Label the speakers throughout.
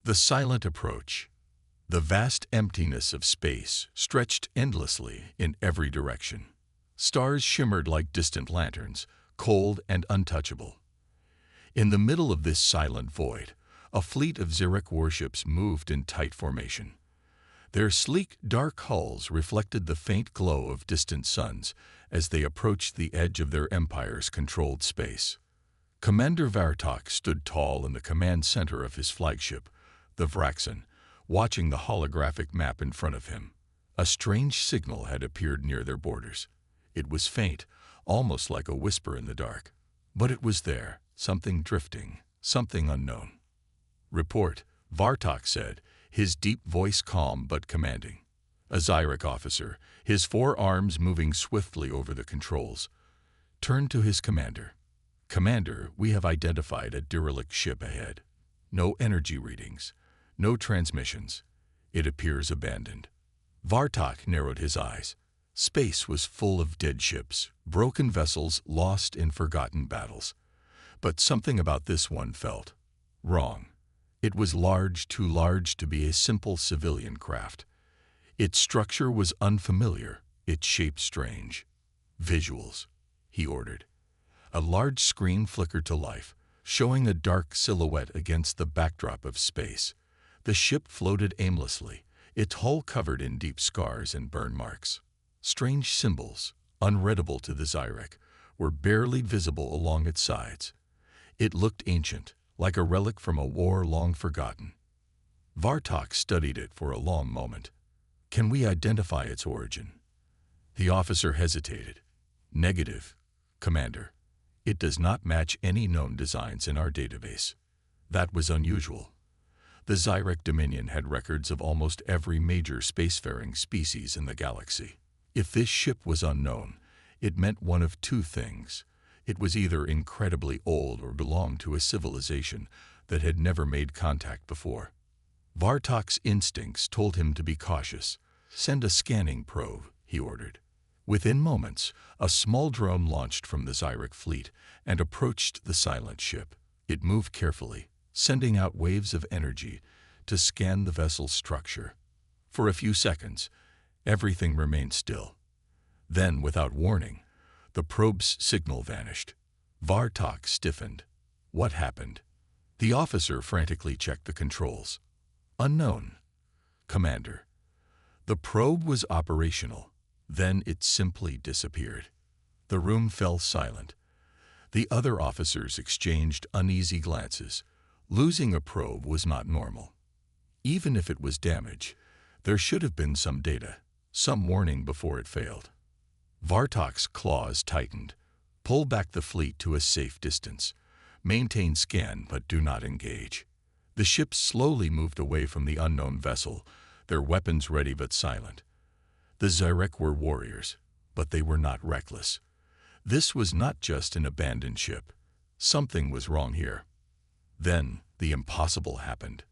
Speaker 1: The silent approach. The vast emptiness of space stretched endlessly in every direction. Stars shimmered like distant lanterns, cold and untouchable. In the middle of this silent void, a fleet of Zurich warships moved in tight formation. Their sleek, dark hulls reflected the faint glow of distant suns as they approached the edge of their empire's controlled space. Commander Vartok stood tall in the command center of his flagship, the Vraxen, watching the holographic map in front of him. A strange signal had appeared near their borders. It was faint, almost like a whisper in the dark. But it was there, something drifting, something unknown. "Report," Vartok said, his deep voice calm but commanding. A Zyrek officer, his 4 arms moving swiftly over the controls, turned to his commander. "Commander, we have identified a derelict ship ahead. No energy readings, no transmissions. It appears abandoned." Vartok narrowed his eyes. Space was full of dead ships, broken vessels lost in forgotten battles. But something about this one felt wrong. It was large, too large to be a simple civilian craft. Its structure was unfamiliar, its shape strange. "Visuals," he ordered. A large screen flickered to life, showing a dark silhouette against the backdrop of space. The ship floated aimlessly, its hull covered in deep scars and burn marks. Strange symbols, unreadable to the Zyrek, were barely visible along its sides. It looked ancient, like a relic from a war long forgotten. Vartok studied it for a long moment. "Can we identify its origin?" The officer hesitated. "Negative, Commander. It does not match any known designs in our database." That was unusual. The Zyrek Dominion had records of almost every major spacefaring species in the galaxy. If this ship was unknown, it meant one of 2 things. It was either incredibly old or belonged to a civilization that had never made contact before. Vartok's instincts told him to be cautious. "Send a scanning probe," he ordered. Within moments, a small drone launched from the Zyrek fleet and approached the silent ship. It moved carefully, sending out waves of energy to scan the vessel's structure. For a few seconds, everything remained still. Then, without warning, the probe's signal vanished. Vartok stiffened. What happened? The officer frantically checked the controls. "Unknown, Commander." The probe was operational. Then it simply disappeared. The room fell silent. The other officers exchanged uneasy glances. Losing a probe was not normal. Even if it was damage, there should have been some data, some warning before it failed. Vartok's claws tightened. "Pull back the fleet to a safe distance. Maintain scan, but do not engage." The ships slowly moved away from the unknown vessel, their weapons ready but silent. The Zyrek were warriors, but they were not reckless. This was not just an abandoned ship. Something was wrong here. Then the impossible happened.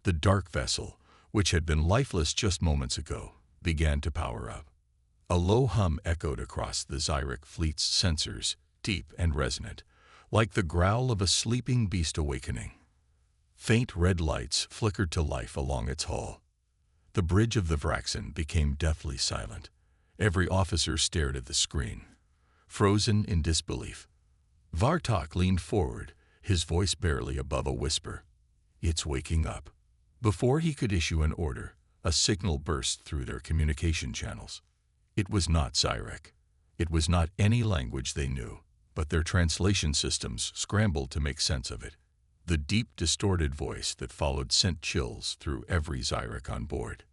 Speaker 1: The dark vessel, which had been lifeless just moments ago, began to power up. A low hum echoed across the Zyrek fleet's sensors, deep and resonant, like the growl of a sleeping beast awakening. Faint red lights flickered to life along its hull. The bridge of the Vraxen became deathly silent. Every officer stared at the screen, frozen in disbelief. Vartok leaned forward, his voice barely above a whisper. "It's waking up." Before he could issue an order, a signal burst through their communication channels. It was not Zyrek. It was not any language they knew, but their translation systems scrambled to make sense of it. The deep, distorted voice that followed sent chills through every Zyrek on board.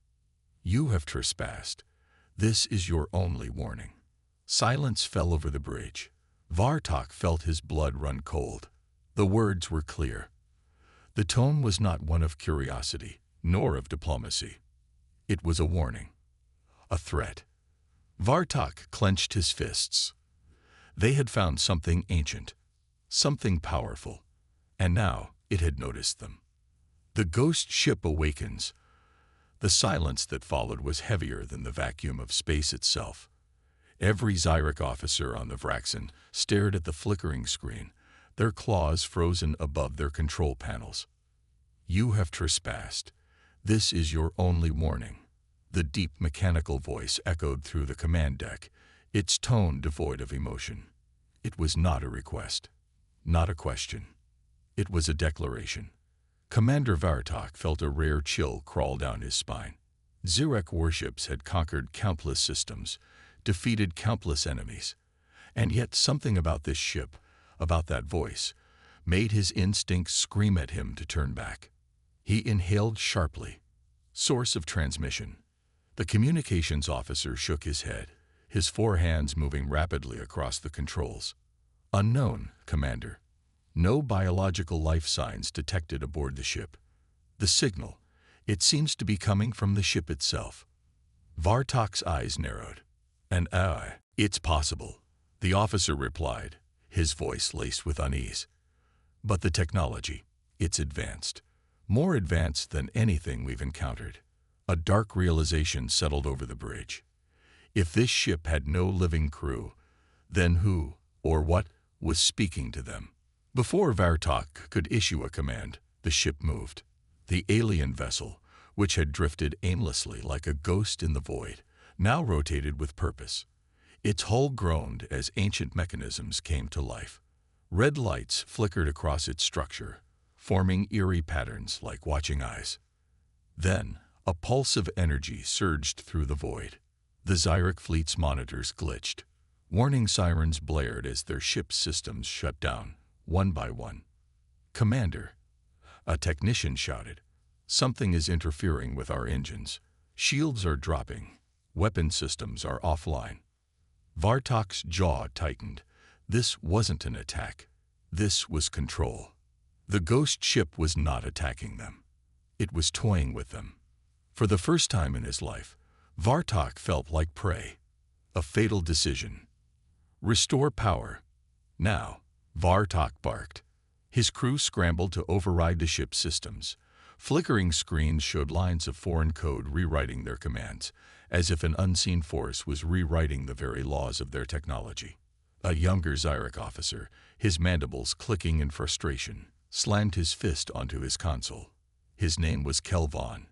Speaker 1: "You have trespassed. This is your only warning." Silence fell over the bridge. Vartok felt his blood run cold. The words were clear. The tone was not one of curiosity, nor of diplomacy. It was a warning, a threat. Vartok clenched his fists. They had found something ancient, something powerful, and now it had noticed them. The ghost ship awakens. The silence that followed was heavier than the vacuum of space itself. Every Zyrek officer on the Vraxen stared at the flickering screen, their claws frozen above their control panels. "You have trespassed. This is your only warning." The deep mechanical voice echoed through the command deck, its tone devoid of emotion. It was not a request, not a question. It was a declaration. Commander Vartok felt a rare chill crawl down his spine. Zirek warships had conquered countless systems, defeated countless enemies, and yet something about this ship, about that voice, made his instincts scream at him to turn back. He inhaled sharply. Source of transmission. The communications officer shook his head, his four hands moving rapidly across the controls. "Unknown, Commander. No biological life signs detected aboard the ship. The signal, it seems to be coming from the ship itself." Vartok's eyes narrowed. It's possible," the officer replied, his voice laced with unease. "But the technology, it's advanced. More advanced than anything we've encountered." A dark realization settled over the bridge. If this ship had no living crew, then who, or what, was speaking to them? Before Vartok could issue a command, the ship moved. The alien vessel, which had drifted aimlessly like a ghost in the void, now rotated with purpose. Its hull groaned as ancient mechanisms came to life. Red lights flickered across its structure, forming eerie patterns like watching eyes. Then, a pulse of energy surged through the void. The Zyrek fleet's monitors glitched. Warning sirens blared as their ship's systems shut down, one by one. "Commander," a technician shouted, "something is interfering with our engines. Shields are dropping. Weapon systems are offline." Vartok's jaw tightened. This wasn't an attack. This was control. The ghost ship was not attacking them. It was toying with them. For the first time in his life, Vartok felt like prey. A fatal decision. "Restore power." Now, Vartok barked. His crew scrambled to override the ship's systems. Flickering screens showed lines of foreign code rewriting their commands, as if an unseen force was rewriting the very laws of their technology. A younger Zyrek officer, his mandibles clicking in frustration, slammed his fist onto his console. His name was Kelvon.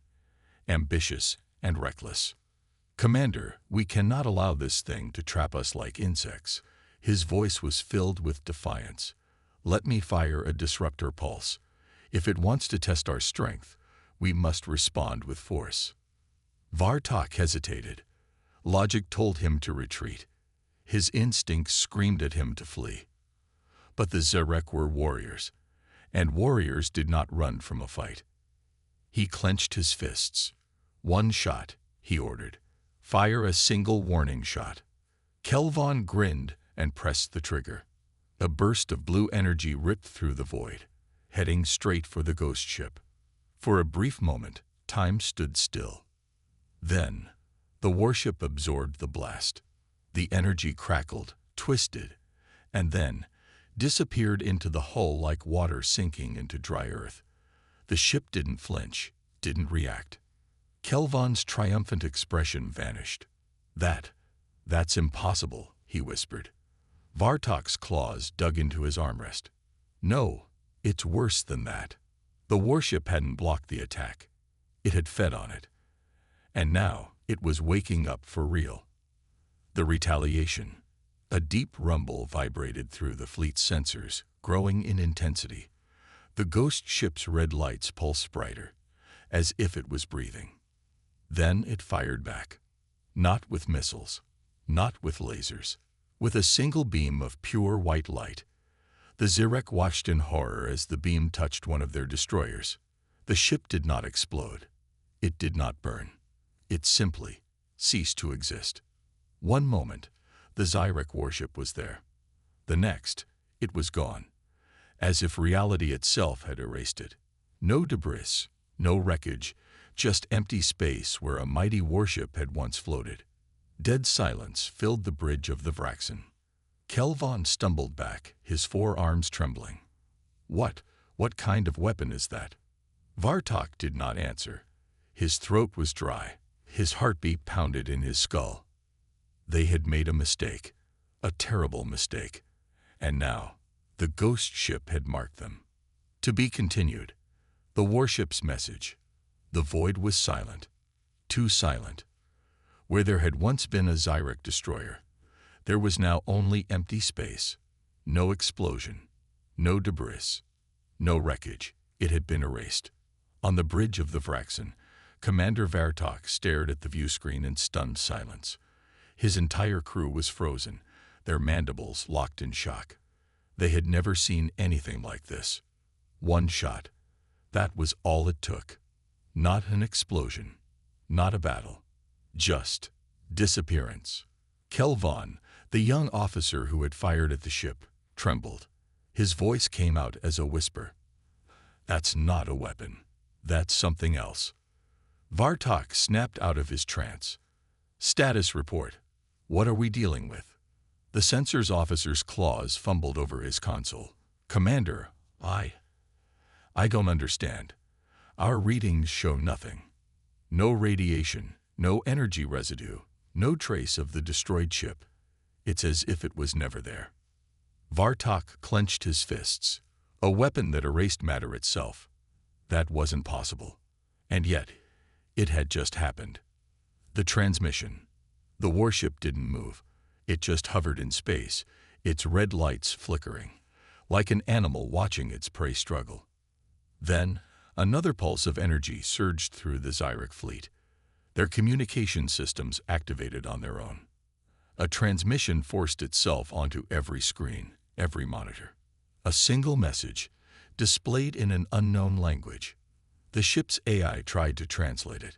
Speaker 1: Ambitious and reckless. "Commander, we cannot allow this thing to trap us like insects." His voice was filled with defiance. "Let me fire a disruptor pulse. If it wants to test our strength, we must respond with force." Vartok hesitated. Logic told him to retreat. His instincts screamed at him to flee. But the Zerek were warriors, and warriors did not run from a fight. He clenched his fists. "One shot," he ordered. "Fire a single warning shot." Kelvon grinned and pressed the trigger. A burst of blue energy ripped through the void, heading straight for the ghost ship. For a brief moment, time stood still. Then, the warship absorbed the blast. The energy crackled, twisted, and then disappeared into the hull like water sinking into dry earth. The ship didn't flinch, didn't react. Kelvon's triumphant expression vanished. That's impossible," he whispered. Vartok's claws dug into his armrest. "No, it's worse than that." The warship hadn't blocked the attack. It had fed on it. And now it was waking up for real. The retaliation. A deep rumble vibrated through the fleet's sensors, growing in intensity. The ghost ship's red lights pulsed brighter, as if it was breathing. Then it fired back. Not with missiles, not with lasers, with a single beam of pure white light. The Zirek watched in horror as the beam touched one of their destroyers. The ship did not explode. It did not burn. It simply ceased to exist. One moment, the Zyrek warship was there. The next, it was gone, as if reality itself had erased it. No debris, no wreckage, just empty space where a mighty warship had once floated. Dead silence filled the bridge of the Vraxen. Kelvon stumbled back, his forearms trembling. What kind of weapon is that?" Vartok did not answer. His throat was dry. His heartbeat pounded in his skull. They had made a mistake, a terrible mistake, and now the ghost ship had marked them. To be continued. The warship's message. The void was silent. Too silent. Where there had once been a Zyrek destroyer, there was now only empty space. No explosion. No debris. No wreckage. It had been erased. On the bridge of the Vraxen, Commander Vartok stared at the viewscreen in stunned silence. His entire crew was frozen, their mandibles locked in shock. They had never seen anything like this. One shot. That was all it took. Not an explosion. Not a battle. Just disappearance. Kelvon, the young officer who had fired at the ship, trembled. His voice came out as a whisper. "That's not a weapon. That's something else." Vartok snapped out of his trance. "Status report. What are we dealing with?" The sensors officer's claws fumbled over his console. "Commander, I don't understand. Our readings show nothing. No radiation, no energy residue, no trace of the destroyed ship. It's as if it was never there." Vartok clenched his fists. A weapon that erased matter itself. That wasn't possible. And yet, it had just happened. The transmission. The warship didn't move. It just hovered in space, its red lights flickering, like an animal watching its prey struggle. Then, another pulse of energy surged through the Zyrek fleet. Their communication systems activated on their own. A transmission forced itself onto every screen, every monitor. A single message, displayed in an unknown language. The ship's AI tried to translate it.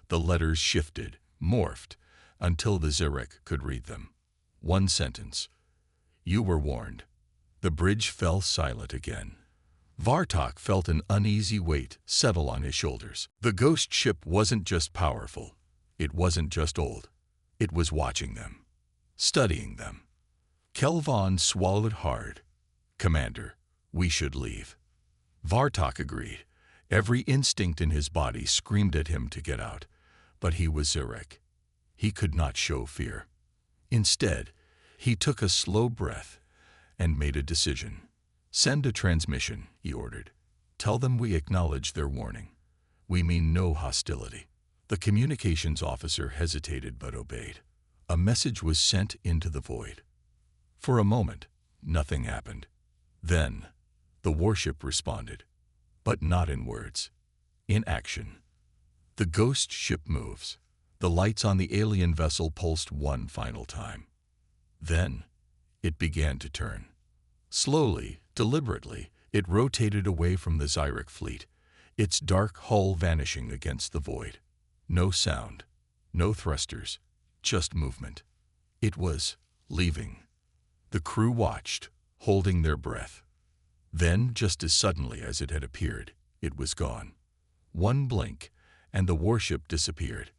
Speaker 1: The letters shifted, morphed, until the Zyrek could read them. One sentence. "You were warned." The bridge fell silent again. Vartok felt an uneasy weight settle on his shoulders. The ghost ship wasn't just powerful. It wasn't just old. It was watching them. Studying them. Kelvon swallowed hard. "Commander, we should leave." Vartok agreed. Every instinct in his body screamed at him to get out. But he was Zyrek. He could not show fear. Instead, he took a slow breath and made a decision. "Send a transmission," he ordered. "Tell them we acknowledge their warning. We mean no hostility." The communications officer hesitated but obeyed. A message was sent into the void. For a moment, nothing happened. Then, the warship responded. But not in words. In action. The ghost ship moves. The lights on the alien vessel pulsed one final time. Then, it began to turn. Slowly, deliberately, it rotated away from the Zyrek fleet, its dark hull vanishing against the void. No sound, no thrusters, just movement. It was leaving. The crew watched, holding their breath. Then, just as suddenly as it had appeared, it was gone. One blink, and the warship disappeared.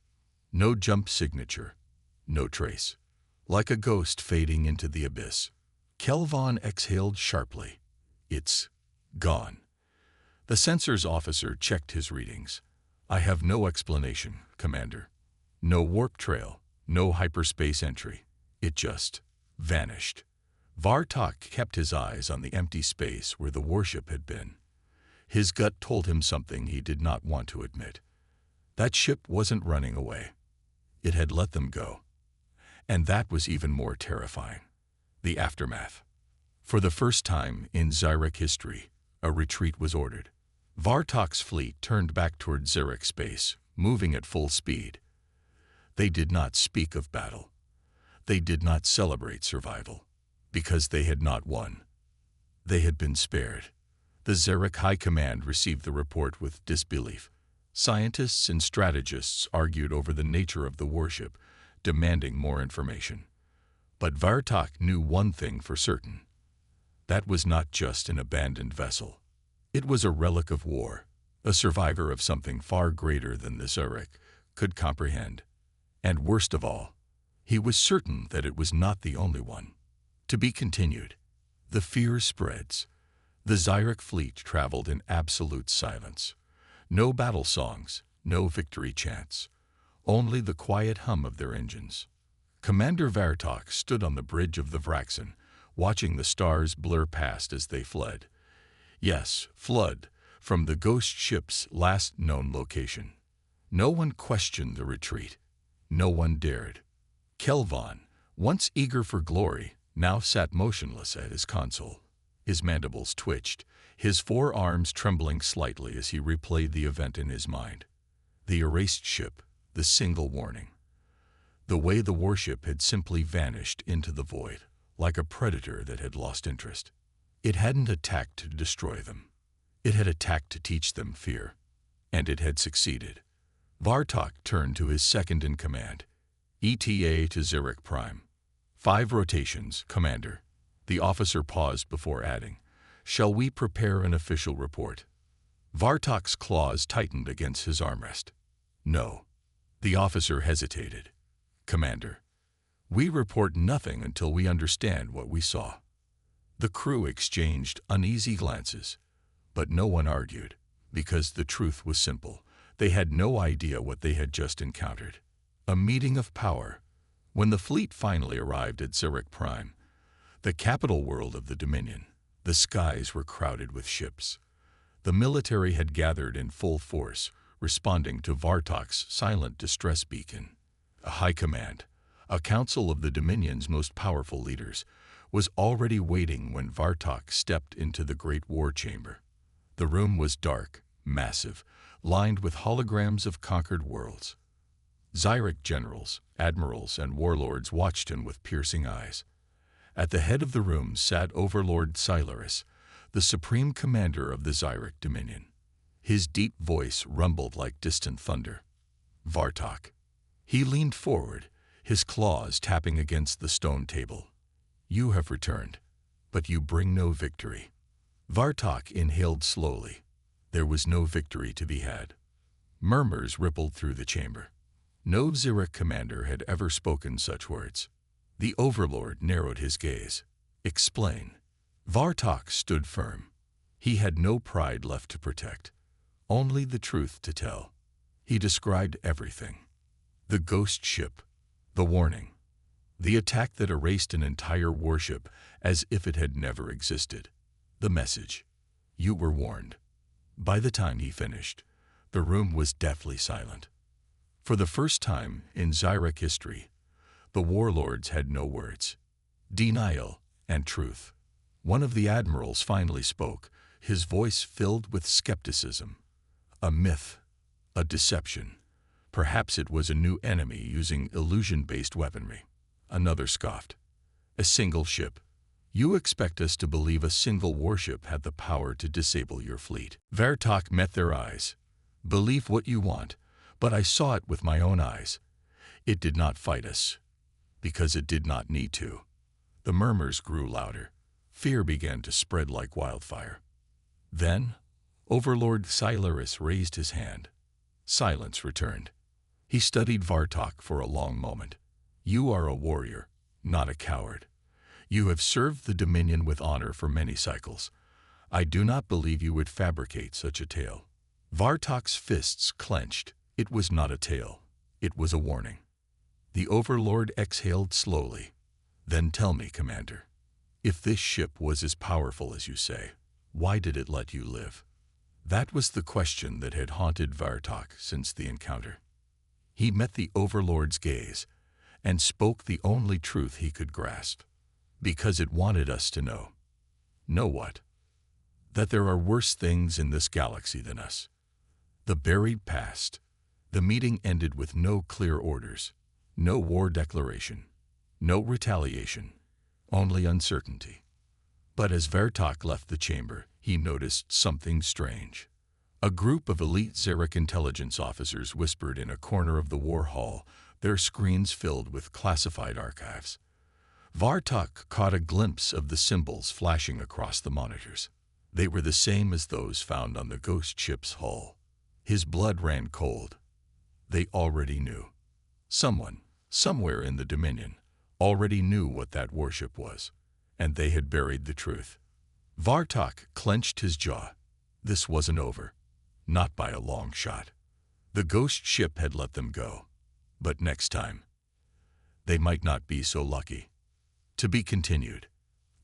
Speaker 1: No jump signature, no trace. Like a ghost fading into the abyss. Kelvon exhaled sharply. "It's gone." The sensors officer checked his readings. "I have no explanation, Commander. No warp trail, no hyperspace entry. It just vanished." Vartok kept his eyes on the empty space where the warship had been. His gut told him something he did not want to admit. That ship wasn't running away. It had let them go. And that was even more terrifying. The aftermath. For the first time in Zyrek history, a retreat was ordered. Vartok's fleet turned back toward Zyrek space, moving at full speed. They did not speak of battle. They did not celebrate survival, because they had not won. They had been spared. The Zyrek High Command received the report with disbelief. Scientists and strategists argued over the nature of the warship, demanding more information. But Vartok knew one thing for certain. That was not just an abandoned vessel. It was a relic of war, a survivor of something far greater than the Zyrek could comprehend. And worst of all, he was certain that it was not the only one. To be continued. The fear spreads. The Zyrek fleet traveled in absolute silence. No battle songs, no victory chants. Only the quiet hum of their engines. Commander Vartok stood on the bridge of the Vraxen, watching the stars blur past as they fled. Yes, flood, from the ghost ship's last known location. No one questioned the retreat. No one dared. Kelvon, once eager for glory, now sat motionless at his console. His mandibles twitched, his forearms trembling slightly as he replayed the event in his mind. The erased ship, the single warning. The way the warship had simply vanished into the void, like a predator that had lost interest. It hadn't attacked to destroy them. It had attacked to teach them fear. And it had succeeded. Vartok turned to his second-in-command. ETA to Zurich Prime. 5 rotations, Commander. The officer paused before adding, "Shall we prepare an official report?" Vartok's claws tightened against his armrest. "No." The officer hesitated. "Commander, we report nothing until we understand what we saw." The crew exchanged uneasy glances, but no one argued, because the truth was simple. They had no idea what they had just encountered. A meeting of power. When the fleet finally arrived at Zurich Prime, the capital world of the Dominion, the skies were crowded with ships. The military had gathered in full force, responding to Vartok's silent distress beacon. A high command, a council of the Dominion's most powerful leaders, was already waiting when Vartok stepped into the great war chamber. The room was dark, massive, lined with holograms of conquered worlds. Zyrek generals, admirals, and warlords watched him with piercing eyes. At the head of the room sat Overlord Silaris, the supreme commander of the Zyrek Dominion. His deep voice rumbled like distant thunder. "Vartok." He leaned forward, his claws tapping against the stone table. "You have returned, but you bring no victory." Vartok inhaled slowly. There was no victory to be had. Murmurs rippled through the chamber. No Zyrek commander had ever spoken such words. The Overlord narrowed his gaze. "Explain." Vartok stood firm. He had no pride left to protect, only the truth to tell. He described everything. The ghost ship, the warning, the attack that erased an entire warship as if it had never existed. The message, "You were warned." By the time he finished, the room was deathly silent. For the first time in Zyrek history, the warlords had no words. Denial and truth. One of the admirals finally spoke, his voice filled with skepticism. A myth, a deception. Perhaps it was a new enemy using illusion-based weaponry. Another scoffed. "A single ship. You expect us to believe a single warship had the power to disable your fleet?" Vartok met their eyes. "Believe what you want, but I saw it with my own eyes. It did not fight us, because it did not need to." The murmurs grew louder. Fear began to spread like wildfire. Then, Overlord Silaris raised his hand. Silence returned. He studied Vartok for a long moment. "You are a warrior, not a coward. You have served the Dominion with honor for many cycles. I do not believe you would fabricate such a tale." Vartok's fists clenched. It was not a tale. It was a warning. The Overlord exhaled slowly. "Then tell me, Commander, if this ship was as powerful as you say, why did it let you live?" That was the question that had haunted Vartok since the encounter. He met the Overlord's gaze and spoke the only truth he could grasp. "Because it wanted us to know." "Know what?" "That there are worse things in this galaxy than us." The buried past. The meeting ended with no clear orders, no war declaration, no retaliation, only uncertainty. But as Vartok left the chamber, he noticed something strange. A group of elite Zyrek intelligence officers whispered in a corner of the war hall, their screens filled with classified archives. Vartok caught a glimpse of the symbols flashing across the monitors. They were the same as those found on the ghost ship's hull. His blood ran cold. They already knew. Someone, somewhere in the Dominion, already knew what that warship was, and they had buried the truth. Vartok clenched his jaw. This wasn't over. Not by a long shot. The ghost ship had let them go. But next time, they might not be so lucky. To be continued.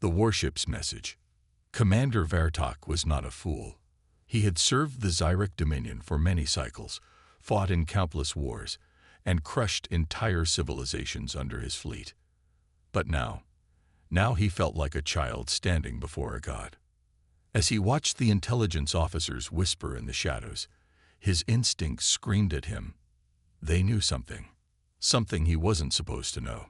Speaker 1: The warship's message. Commander Vartok was not a fool. He had served the Zyrek Dominion for many cycles, fought in countless wars, and crushed entire civilizations under his fleet. But now he felt like a child standing before a god. As he watched the intelligence officers whisper in the shadows, his instincts screamed at him. They knew something he wasn't supposed to know.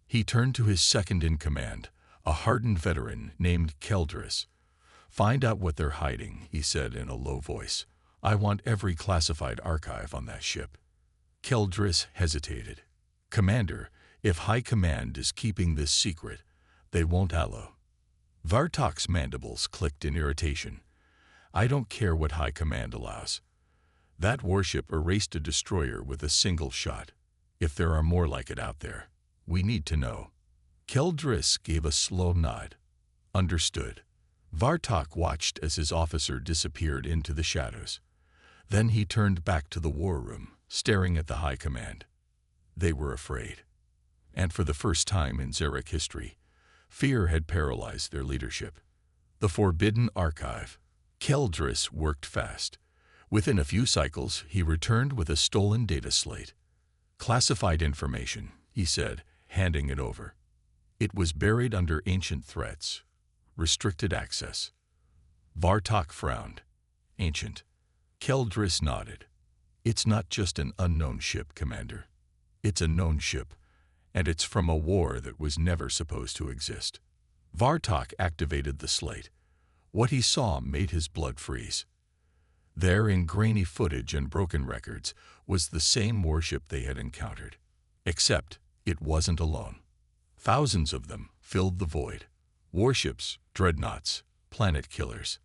Speaker 1: He turned to his second-in-command, a hardened veteran named Keldris. "Find out what they're hiding," he said in a low voice. "I want every classified archive on that ship." Keldris hesitated. "Commander, if High Command is keeping this secret, they won't allow." Vartok's mandibles clicked in irritation. "I don't care what High Command allows. That warship erased a destroyer with a single shot. If there are more like it out there, we need to know." Keldris gave a slow nod. "Understood." Vartok watched as his officer disappeared into the shadows. Then he turned back to the war room, staring at the High Command. They were afraid. And for the first time in Zyrek history, fear had paralyzed their leadership. The Forbidden Archive. Keldris worked fast. Within a few cycles, he returned with a stolen data slate. "Classified information," he said, handing it over. "It was buried under ancient threats. Restricted access." Vartok frowned. "Ancient." Keldris nodded. "It's not just an unknown ship, Commander. It's a known ship, and it's from a war that was never supposed to exist." Vartok activated the slate. What he saw made his blood freeze. There, in grainy footage and broken records, was the same warship they had encountered. Except it wasn't alone. Thousands of them filled the void. Warships, dreadnoughts, planet killers.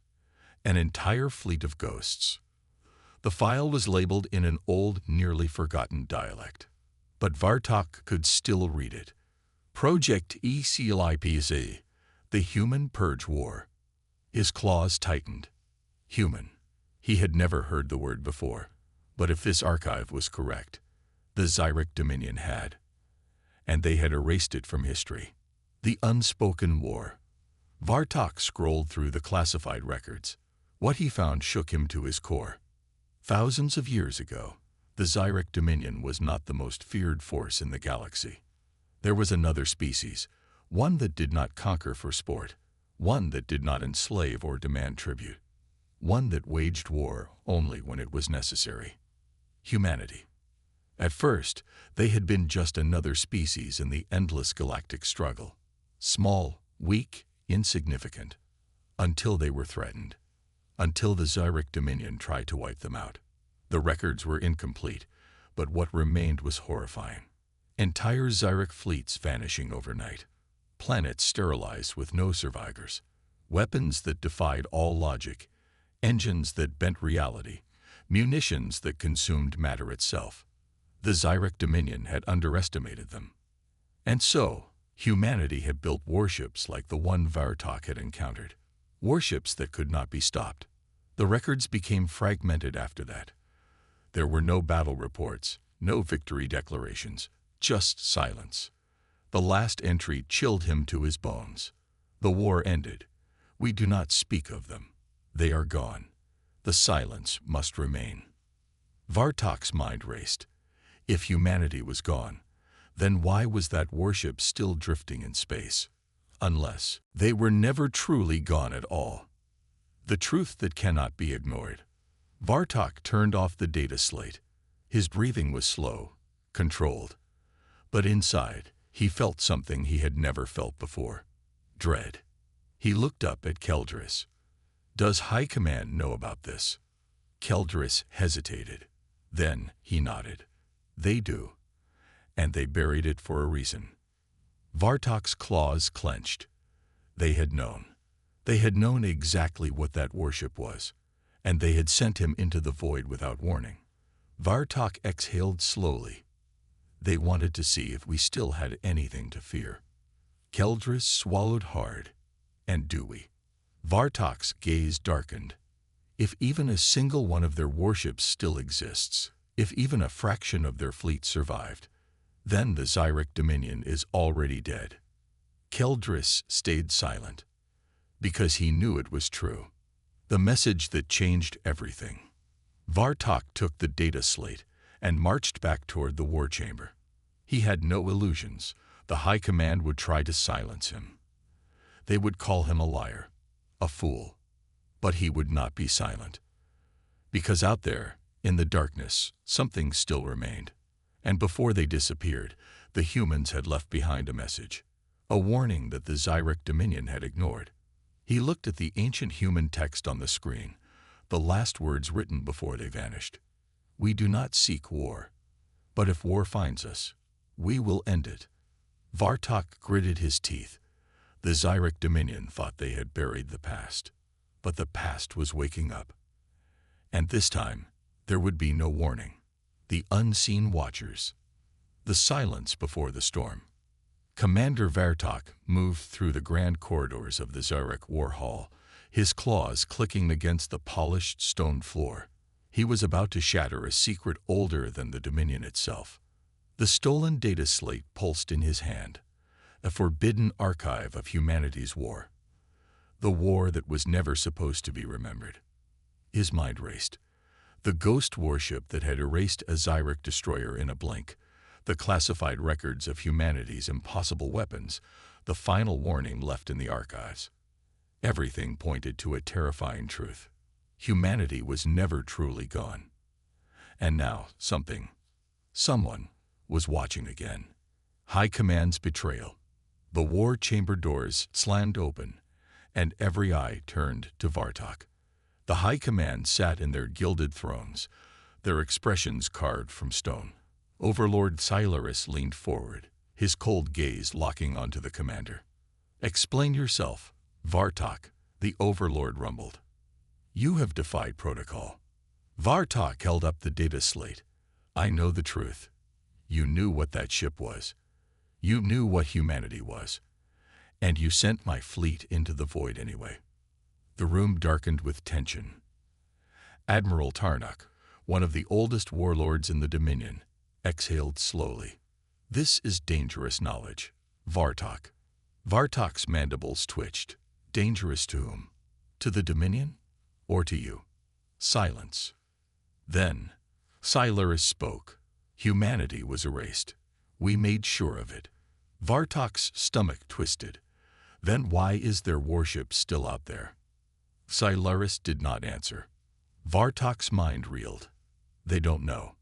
Speaker 1: An entire fleet of ghosts. The file was labeled in an old, nearly forgotten dialect. But Vartok could still read it. Project ECLIPZ, the Human Purge War. His claws tightened. Human. He had never heard the word before, but if this archive was correct, the Zyrek Dominion had. And they had erased it from history. The unspoken war. Vartok scrolled through the classified records. What he found shook him to his core. Thousands of years ago, the Zyrek Dominion was not the most feared force in the galaxy. There was another species, one that did not conquer for sport, one that did not enslave or demand tribute. One that waged war only when it was necessary. Humanity. At first, they had been just another species in the endless galactic struggle. Small, weak, insignificant. Until they were threatened. Until the Zyrek Dominion tried to wipe them out. The records were incomplete, but what remained was horrifying. Entire Zyrek fleets vanishing overnight. Planets sterilized with no survivors. Weapons that defied all logic. Engines that bent reality, munitions that consumed matter itself. The Zyrek Dominion had underestimated them. And so, humanity had built warships like the one Vartok had encountered. Warships that could not be stopped. The records became fragmented after that. There were no battle reports, no victory declarations, just silence. The last entry chilled him to his bones. The war ended. We do not speak of them. They are gone. The silence must remain. Vartok's mind raced. If humanity was gone, then why was that warship still drifting in space? Unless they were never truly gone at all. The truth that cannot be ignored. Vartok turned off the data slate. His breathing was slow, controlled. But inside, he felt something he had never felt before. Dread. He looked up at Keldris. "Does High Command know about this?" Keldris hesitated. Then he nodded. "They do. And they buried it for a reason." Vartok's claws clenched. They had known. They had known exactly what that warship was, and they had sent him into the void without warning. Vartok exhaled slowly. "They wanted to see if we still had anything to fear." Keldris swallowed hard. "And do we?" Vartok's gaze darkened. If even a single one of their warships still exists, if even a fraction of their fleet survived, then the Zyrek Dominion is already dead. Keldris stayed silent, because he knew it was true. The message that changed everything. Vartok took the data slate and marched back toward the war chamber. He had no illusions. The High Command would try to silence him. They would call him a liar, a fool. But he would not be silent. Because out there, in the darkness, something still remained. And before they disappeared, the humans had left behind a message. A warning that the Zyrek Dominion had ignored. He looked at the ancient human text on the screen, the last words written before they vanished. We do not seek war. But if war finds us, we will end it. Vartok gritted his teeth. The Zyrek Dominion thought they had buried the past. But the past was waking up. And this time, there would be no warning. The unseen watchers. The silence before the storm. Commander Vartok moved through the grand corridors of the Zyrek War Hall, his claws clicking against the polished stone floor. He was about to shatter a secret older than the Dominion itself. The stolen data slate pulsed in his hand, a forbidden archive of humanity's war. The war that was never supposed to be remembered. His mind raced. The ghost warship that had erased a Zyrek destroyer in a blink, the classified records of humanity's impossible weapons, the final warning left in the archives. Everything pointed to a terrifying truth. Humanity was never truly gone. And now someone, was watching again. High Command's betrayal. The war chamber doors slammed open, and every eye turned to Vartok. The High Command sat in their gilded thrones, their expressions carved from stone. Overlord Silaris leaned forward, his cold gaze locking onto the commander. "Explain yourself, Vartok," the Overlord rumbled. "You have defied protocol." Vartok held up the data slate. "I know the truth. You knew what that ship was. You knew what humanity was. And you sent my fleet into the void anyway." The room darkened with tension. Admiral Tarnok, one of the oldest warlords in the Dominion, exhaled slowly. "This is dangerous knowledge, Vartok." Vartok's mandibles twitched. "Dangerous to whom? To the Dominion? Or to you?" Silence. Then, Silaris spoke. "Humanity was erased. We made sure of it." Vartok's stomach twisted. "Then why is their warship still out there?" Silaris did not answer. Vartok's mind reeled. They don't know.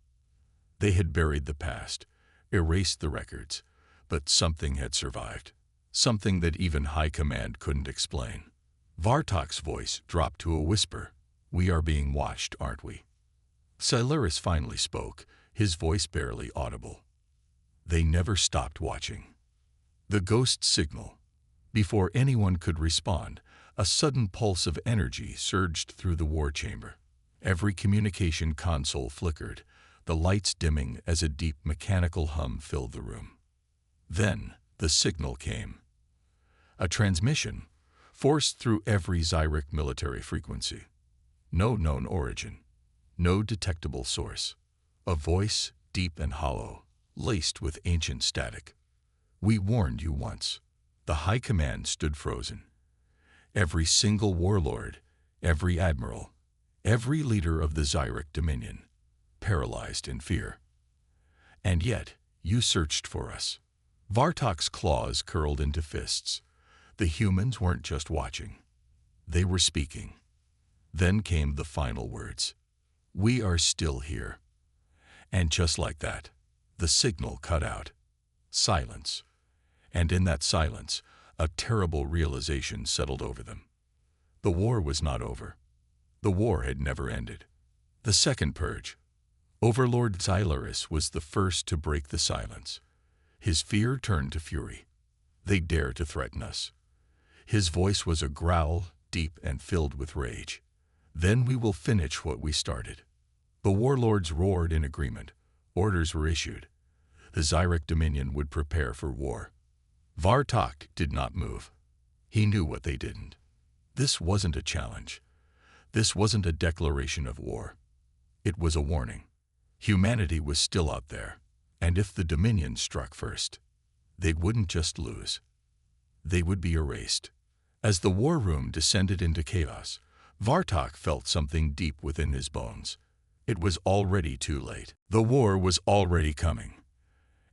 Speaker 1: They had buried the past, erased the records, but something had survived. Something that even High Command couldn't explain. Vartok's voice dropped to a whisper. "We are being watched, aren't we?" Silaris finally spoke, his voice barely audible. "They never stopped watching." The ghost signal. Before anyone could respond, a sudden pulse of energy surged through the war chamber. Every communication console flickered, the lights dimming as a deep mechanical hum filled the room. Then the signal came. A transmission, forced through every Zyrek military frequency. No known origin, no detectable source. A voice, deep and hollow, laced with ancient static. "We warned you once." The High Command stood frozen. Every single warlord, every admiral, every leader of the Zyrek Dominion, paralyzed in fear. "And yet, you searched for us." Vartok's claws curled into fists. The humans weren't just watching. They were speaking. Then came the final words. "We are still here." And just like that, the signal cut out. Silence. And in that silence, a terrible realization settled over them. The war was not over. The war had never ended. The second purge. Overlord Silaris was the first to break the silence. His fear turned to fury. "They dare to threaten us." His voice was a growl, deep and filled with rage. "Then we will finish what we started." The warlords roared in agreement. Orders were issued. The Zyrek Dominion would prepare for war. Vartok did not move. He knew what they didn't. This wasn't a challenge. This wasn't a declaration of war. It was a warning. Humanity was still out there, and if the Dominion struck first, they wouldn't just lose. They would be erased. As the war room descended into chaos, Vartok felt something deep within his bones. It was already too late. The war was already coming.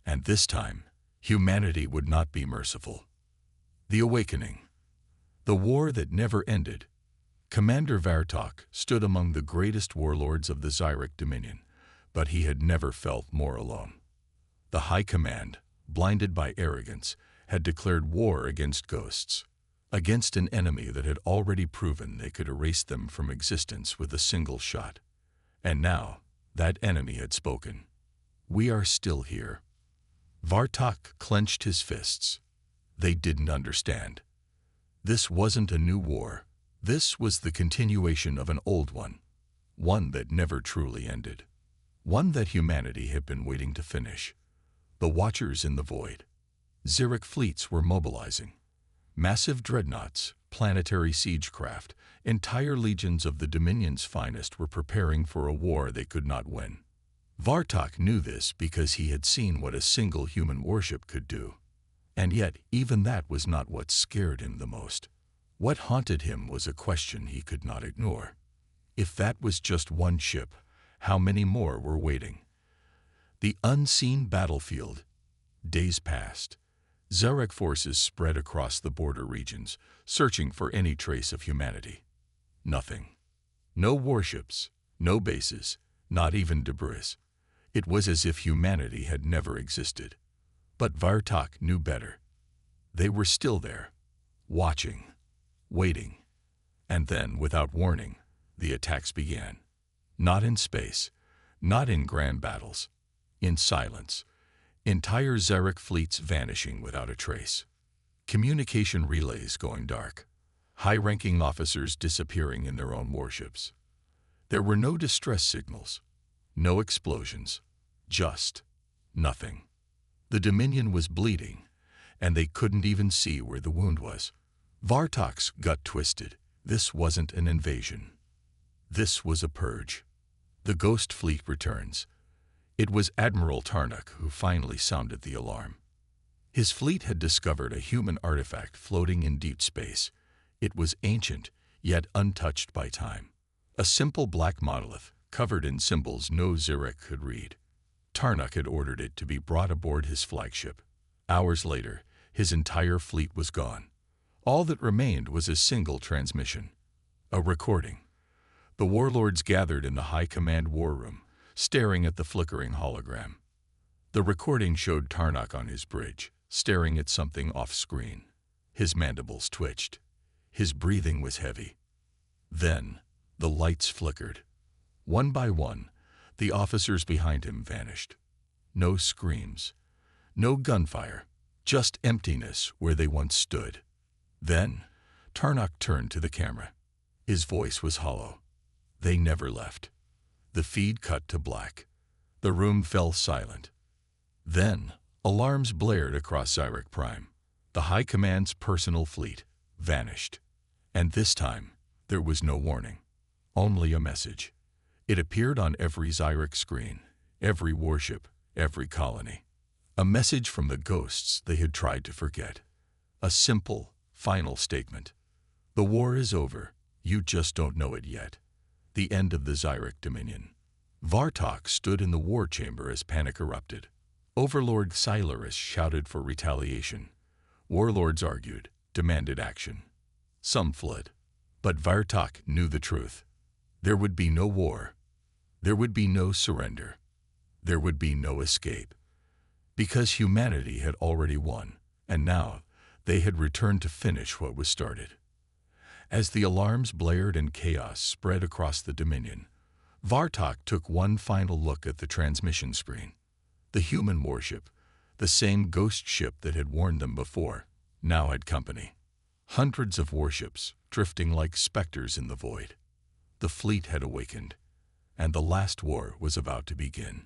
Speaker 1: And this time, humanity would not be merciful. The Awakening. The war that never ended. Commander Vartok stood among the greatest warlords of the Xyric Dominion, but he had never felt more alone. The High Command, blinded by arrogance, had declared war against ghosts, against an enemy that had already proven they could erase them from existence with a single shot. And now, that enemy had spoken. We are still here. Vartok clenched his fists. They didn't understand. This wasn't a new war. This was the continuation of an old one that never truly ended, one that humanity had been waiting to finish. The Watchers in the Void. Xyric fleets were mobilizing. Massive dreadnoughts, planetary siegecraft, entire legions of the Dominion's finest were preparing for a war they could not win. Vartok knew this because he had seen what a single human warship could do. And yet, even that was not what scared him the most. What haunted him was a question he could not ignore. If that was just one ship, how many more were waiting? The unseen battlefield. Days passed. Xyric forces spread across the border regions, searching for any trace of humanity. Nothing. No warships, no bases, not even debris. It was as if humanity had never existed. But Vartok knew better. They were still there, watching, waiting. And then, without warning, the attacks began. Not in space, not in grand battles. In silence, entire Xyric fleets vanishing without a trace. Communication relays going dark. High-ranking officers disappearing in their own warships. There were no distress signals, no explosions, just nothing. The Dominion was bleeding, and they couldn't even see where the wound was. Vartok's gut twisted. This wasn't an invasion. This was a purge. The Ghost Fleet returns. It was Admiral Tarnuk who finally sounded the alarm. His fleet had discovered a human artifact floating in deep space. It was ancient, yet untouched by time. A simple black monolith, covered in symbols no Xyric could read. Tarnuk had ordered it to be brought aboard his flagship. Hours later, his entire fleet was gone. All that remained was a single transmission. A recording. The warlords gathered in the High Command war room, staring at the flickering hologram. The recording showed Tarnuk on his bridge, staring at something off-screen. His mandibles twitched. His breathing was heavy. Then, the lights flickered. One by one, the officers behind him vanished. No screams, no gunfire, just emptiness where they once stood. Then, Tarnuk turned to the camera. His voice was hollow. They never left. The feed cut to black. The room fell silent. Then, alarms blared across Xyric Prime. The High Command's personal fleet vanished. And this time, there was no warning. Only a message. It appeared on every Xyric screen, every warship, every colony. A message from the ghosts they had tried to forget. A simple, final statement. The war is over. You just don't know it yet. The end of the Xyric Dominion. Vartok stood in the war chamber as panic erupted. Overlord Xylaris shouted for retaliation. Warlords argued, demanded action. Some fled. But Vartok knew the truth. There would be no war. There would be no surrender. There would be no escape. Because humanity had already won, and now they had returned to finish what was started. As the alarms blared and chaos spread across the Dominion, Vartok took one final look at the transmission screen. The human warship, the same ghost ship that had warned them before, now had company. Hundreds of warships, drifting like specters in the void. The fleet had awakened, and the last war was about to begin.